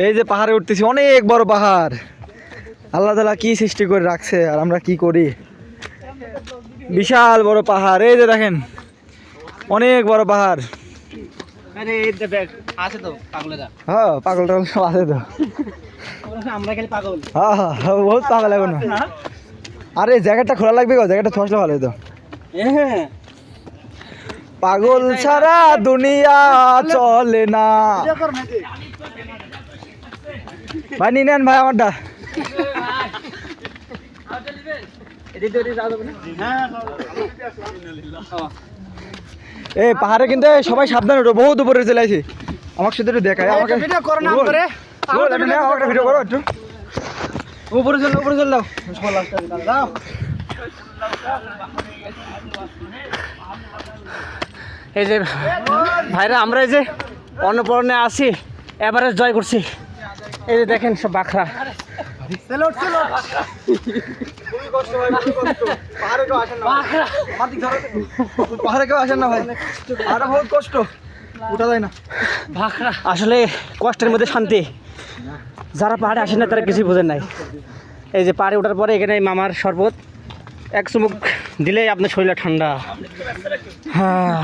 এই যে পাহাড়ে উঠতেছি, অনেক বড় পাহাড়। আল্লাহ তাআলা কি সৃষ্টি করে রাখছে আর আমরা কি করি। বিশাল বড় পাহাড়, এই যে দেখেন অনেক বড় পাহাড়। হ্যাঁ পাগল টাগল সব আছে তো, হ্যাঁ হ্যাঁ বহুত পাগল এখন। আরে জ্যাকেটটা খোলা লাগবে গো, জ্যাকেটটা থসলে ভালো হতো। পাগল ছাড়া দুনিয়া চলে না। ভাই নিয়ে নেন ভাই আমারটা। এই পাহাড়ে কিন্তু সবাই সাবধান উঠো, বহুত উপরে চলে আসি। আমার সাথে একটু দেখায়, আমাকে ভিডিও করো না, করে আমাকে ভিডিও করো একটু। উপরে চল, উপরে চল দাও। এই যে ভাইরা আমরা এই যে অন্নপূর্ণে আছি, এভারেস্ট জয় করছি। এই যে দেখেন সব বাখরা। পাহাড়ে কেউ আসেন না ভাই, আর বহুত কষ্ট, উঠা যায় না। আসলে কষ্টের মধ্যে শান্তি। যারা পাহাড়ে আসেন না তারা কিছুই বোঝেন নাই। এই যে পাহাড়ে ওঠার পরে এখানে মামার শরবত এক চুমুক দিলেই আপনার শরীরে ঠান্ডা। হ্যাঁ।